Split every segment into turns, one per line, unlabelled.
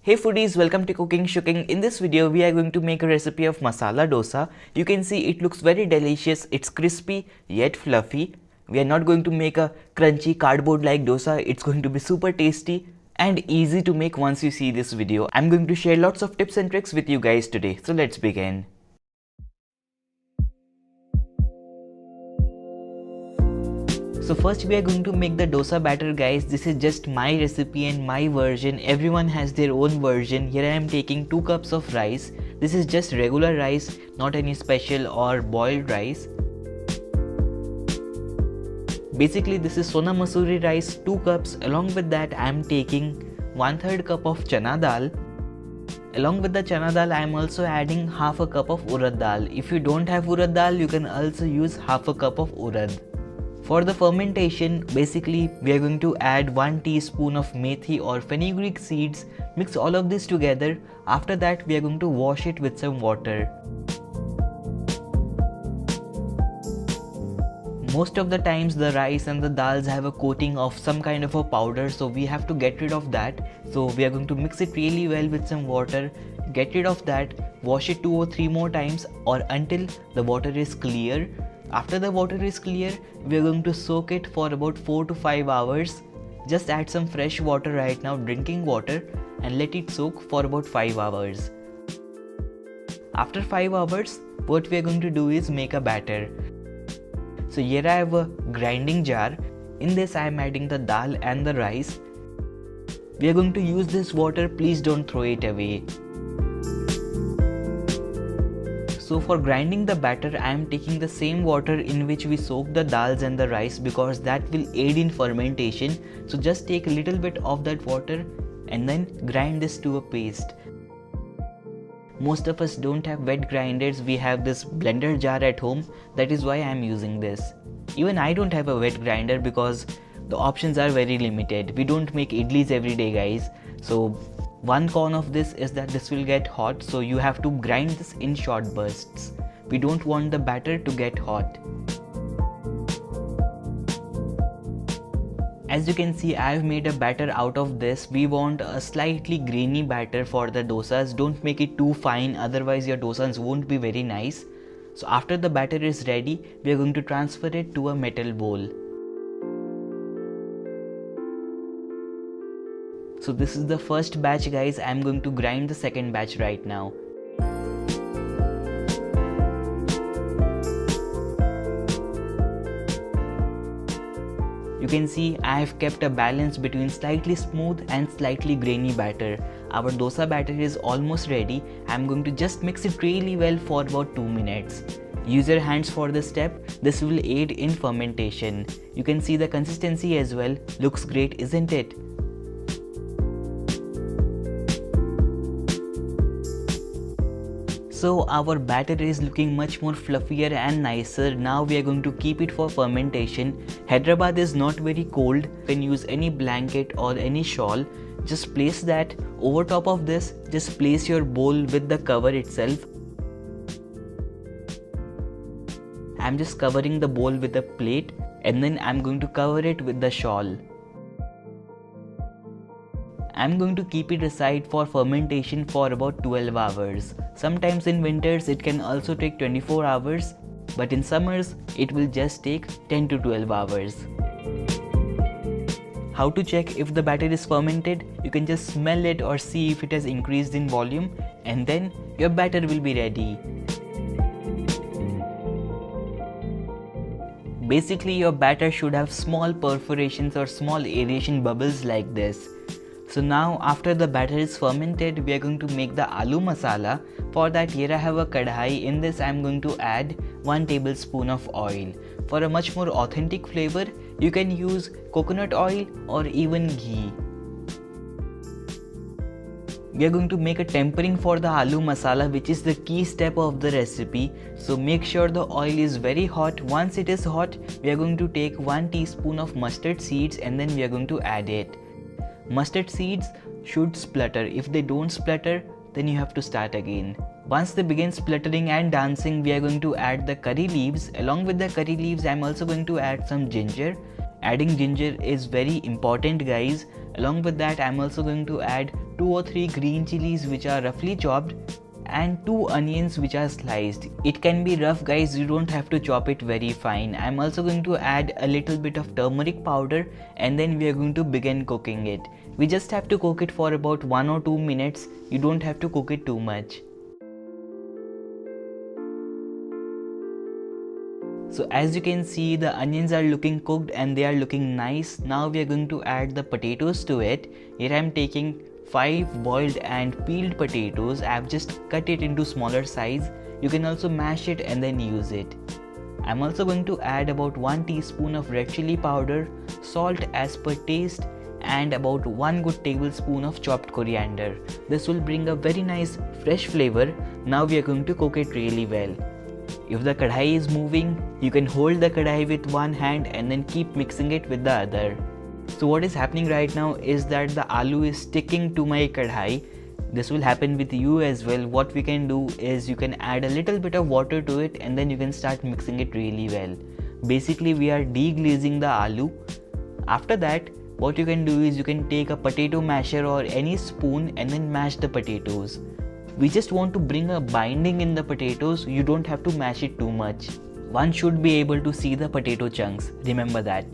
Hey foodies, welcome to Cooking Shooking. In this video, we are going to make a recipe of masala dosa. You can see it looks very delicious. It's crispy yet fluffy. We are not going to make a crunchy cardboard like dosa. It's going to be super tasty and easy to make once you see this video. I'm going to share lots of tips and tricks with you guys today. So let's begin. So first we are going to make the dosa batter, guys. This is just my recipe and my version. Everyone has their own version. Here I am taking 2 cups of rice. This is just regular rice, not any special or boiled rice. Basically this is Sona Masuri rice, 2 cups. Along with that I am taking 1/3 cup of chana dal. Along with the chana dal I am also adding half a cup of urad dal. If you don't have urad dal, you can also use half a cup of urad. For the fermentation, basically we are going to add 1 teaspoon of methi or fenugreek seeds. Mix all of this together. After that we are going to wash it with some water. Most of the times the rice and the dals have a coating of some kind of a powder, so we have to get rid of that. So we are going to mix it really well with some water. Get rid of that, wash it 2 or 3 more times or until the water is clear. After the water is clear, we are going to soak it for about 4 to 5 hours. Just add some fresh water right now, drinking water, and let it soak for about 5 hours. After 5 hours, what we are going to do is make a batter. So here I have a grinding jar. In this I am adding the dal and the rice. We are going to use this water, please don't throw it away. So for grinding the batter, I am taking the same water in which we soak the dals and the rice because that will aid in fermentation. So just take a little bit of that water and then grind this to a paste. Most of us don't have wet grinders, we have this blender jar at home. That is why I am using this. Even I don't have a wet grinder because the options are very limited. We don't make idlis every day, guys. So one con of this is that this will get hot, so you have to grind this in short bursts. We don't want the batter to get hot. As you can see, I have made a batter out of this. We want a slightly grainy batter for the dosas. Don't make it too fine, otherwise your dosas won't be very nice. So after the batter is ready, we are going to transfer it to a metal bowl. So this is the first batch, guys. I am going to grind the second batch right now. You can see I have kept a balance between slightly smooth and slightly grainy batter. Our dosa batter is almost ready. I am going to just mix it really well for about 2 minutes. Use your hands for this step. This will aid in fermentation. You can see the consistency as well. Looks great, isn't it? So our batter is looking much more fluffier and nicer. Now we are going to keep it for fermentation. Hyderabad is not very cold. You can use any blanket or any shawl. Just place that over top of this. Just place your bowl with the cover itself. I'm just covering the bowl with a plate and then I'm going to cover it with the shawl. I'm going to keep it aside for fermentation for about 12 hours. Sometimes in winters it can also take 24 hours, but in summers it will just take 10 to 12 hours. How to check if the batter is fermented? You can just smell it or see if it has increased in volume, and then your batter will be ready. Basically your batter should have small perforations or small aeration bubbles like this. So now after the batter is fermented, we are going to make the aloo masala. For that, here I have a kadhai. In this I am going to add 1 tablespoon of oil. For a much more authentic flavor, you can use coconut oil or even ghee. We are going to make a tempering for the aloo masala, which is the key step of the recipe. So make sure the oil is very hot. Once it is hot, we are going to take 1 teaspoon of mustard seeds and then we are going to add it. Mustard seeds should splutter. If they don't splutter, then you have to start again. Once they begin spluttering and dancing, we are going to add the curry leaves. Along with the curry leaves, I am also going to add some ginger. Adding ginger is very important, guys. Along with that, I am also going to add 2 or 3 green chilies which are roughly chopped and 2 onions which are sliced. It can be rough guys, you don't have to chop it very fine. I'm also going to add a little bit of turmeric powder and then we are going to begin cooking it. We just have to cook it for about 1 or 2 minutes. You don't have to cook it too much. So as you can see, the onions are looking cooked and they are looking nice. Now we are going to add the potatoes to it. Here I am taking 5 boiled and peeled potatoes. I have just cut it into smaller size. You can also mash it and then use it. I'm also going to add about 1 teaspoon of red chili powder, salt as per taste, and about 1 good tablespoon of chopped coriander. This will bring a very nice fresh flavor. Now we are going to cook it really well. If the kadhai is moving, you can hold the kadhai with one hand and then keep mixing it with the other. So what is happening right now is that the aloo is sticking to my kadhai. This will happen with you as well. What we can do is you can add a little bit of water to it and then you can start mixing it really well. Basically we are deglazing the aloo. After that, what you can do is you can take a potato masher or any spoon and then mash the potatoes. We just want to bring a binding in the potatoes. You don't have to mash it too much. One should be able to see the potato chunks. Remember that.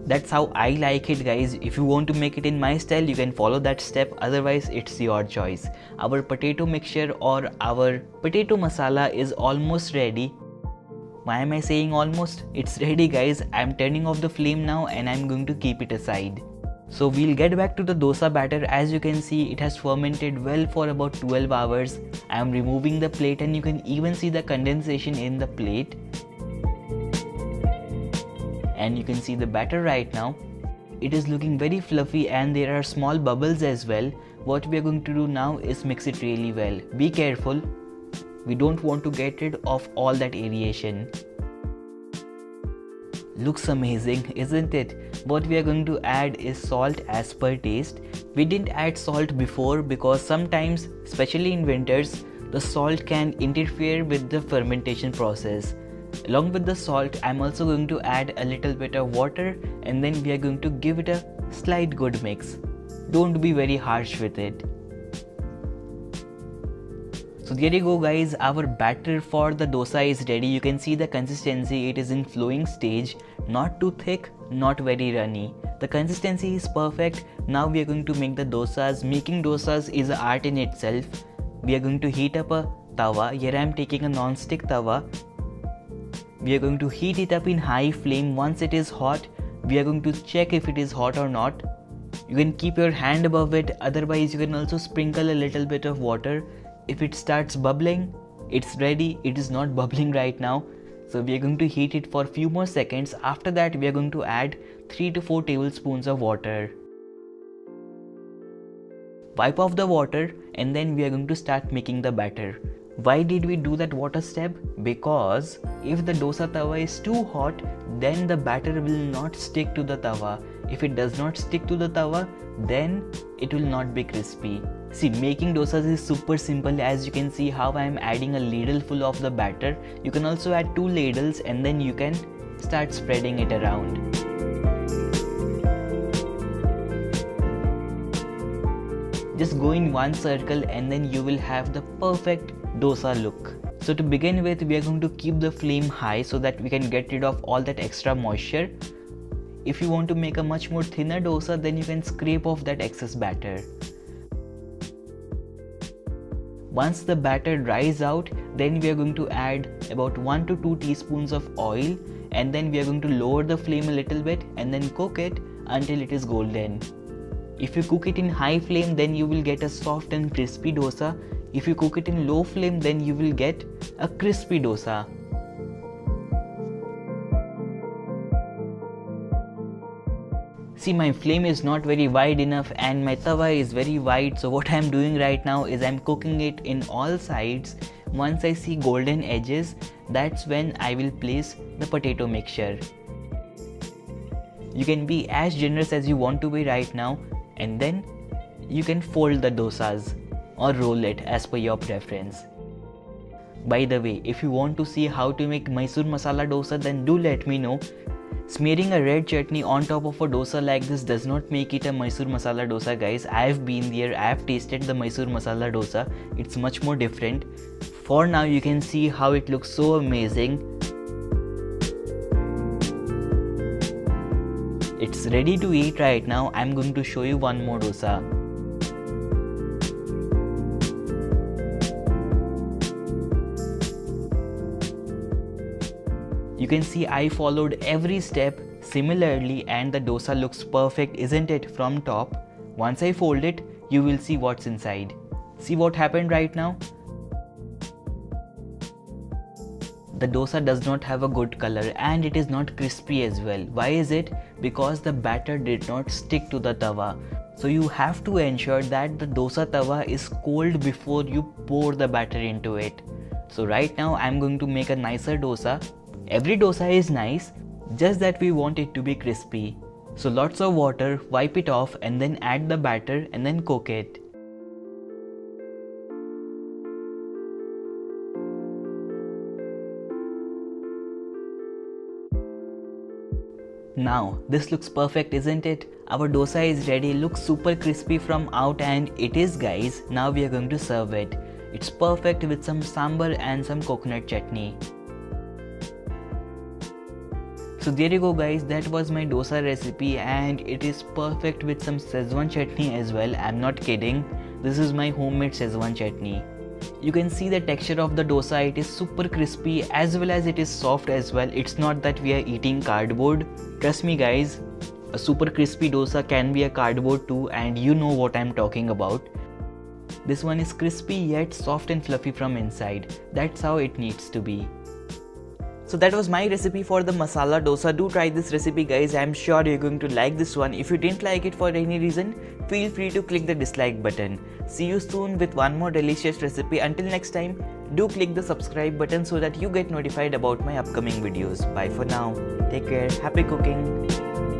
That's how I like it guys. If you want to make it in my style, you can follow that step. Otherwise, it's your choice. Our potato mixture or our potato masala is almost ready. Why am I saying almost? It's ready guys. I'm turning off the flame now and I'm going to keep it aside. So we'll get back to the dosa batter. As you can see, it has fermented well for about 12 hours. I am removing the plate and you can even see the condensation in the plate. And you can see the batter right now. It is looking very fluffy and there are small bubbles as well. What we are going to do now is mix it really well. Be careful. We don't want to get rid of all that aeration. Looks amazing, isn't it? What we are going to add is salt as per taste. We didn't add salt before because sometimes, especially in winters, the salt can interfere with the fermentation process. Along with the salt, I'm also going to add a little bit of water and then we are going to give it a slight good mix. Don't be very harsh with it. So there you go guys, our batter for the dosa is ready. You can see the consistency, it is in flowing stage, not too thick, not very runny. The consistency is perfect. Now we are going to make the dosas. Making dosas is an art in itself. We are going to heat up a tawa. Here I am taking a non-stick tawa. We are going to heat it up in high flame. Once it is hot, we are going to check if it is hot or not. You can keep your hand above it, otherwise you can also sprinkle a little bit of water. If it starts bubbling, it's ready. It is not bubbling right now. So we are going to heat it for a few more seconds. After that, we are going to add 3 to 4 tablespoons of water. Wipe off the water and then we are going to start making the batter. Why did we do that water step? Because if the dosa tawa is too hot, then the batter will not stick to the tawa. If it does not stick to the tawa, then it will not be crispy. See, making dosas is super simple. As you can see how I am adding a ladle full of the batter. You can also add 2 ladles and then you can start spreading it around. Just go in one circle and then you will have the perfect dosa look. So to begin with, we are going to keep the flame high so that we can get rid of all that extra moisture. If you want to make a much more thinner dosa, then you can scrape off that excess batter. Once the batter dries out, then we are going to add about 1 to 2 teaspoons of oil and then we are going to lower the flame a little bit and then cook it until it is golden. If you cook it in high flame, then you will get a soft and crispy dosa. If you cook it in low flame, then you will get a crispy dosa. See, my flame is not very wide enough and my tawa is very wide, so what I am doing right now is I am cooking it in all sides. Once I see golden edges, that's when I will place the potato mixture. You can be as generous as you want to be right now and then you can fold the dosas or roll it as per your preference. By the way, if you want to see how to make Mysore masala dosa, then do let me know. Smearing a red chutney on top of a dosa like this does not make it a Mysore masala dosa, guys. I've been there, I've tasted the Mysore masala dosa. It's much more different. For now, you can see how it looks so amazing. It's ready to eat right now. I'm going to show you one more dosa. You can see I followed every step similarly and the dosa looks perfect, isn't it, from top. Once I fold it, you will see what's inside. See what happened right now? The dosa does not have a good color and it is not crispy as well. Why is it? Because the batter did not stick to the tawa. So you have to ensure that the dosa tawa is cold before you pour the batter into it. So right now I'm going to make a nicer dosa. Every dosa is nice, just that we want it to be crispy. So lots of water, wipe it off and then add the batter and then cook it. Now this looks perfect, isn't it? Our dosa is ready, looks super crispy from out and it is, guys. Now we are going to serve it. It's perfect with some sambar and some coconut chutney. So there you go, guys, that was my dosa recipe and it is perfect with some Szechuan chutney as well. I'm not kidding. This is my homemade Szechuan chutney. You can see the texture of the dosa, it is super crispy as well as it is soft as well. It's not that we are eating cardboard. Trust me, guys, a super crispy dosa can be a cardboard too and you know what I'm talking about. This one is crispy yet soft and fluffy from inside. That's how it needs to be. So that was my recipe for the masala dosa. Do try this recipe, guys. I'm sure you're going to like this one. If you didn't like it for any reason, feel free to click the dislike button. See you soon with one more delicious recipe. Until next time, do click the subscribe button so that you get notified about my upcoming videos. Bye for now. Take care. Happy cooking.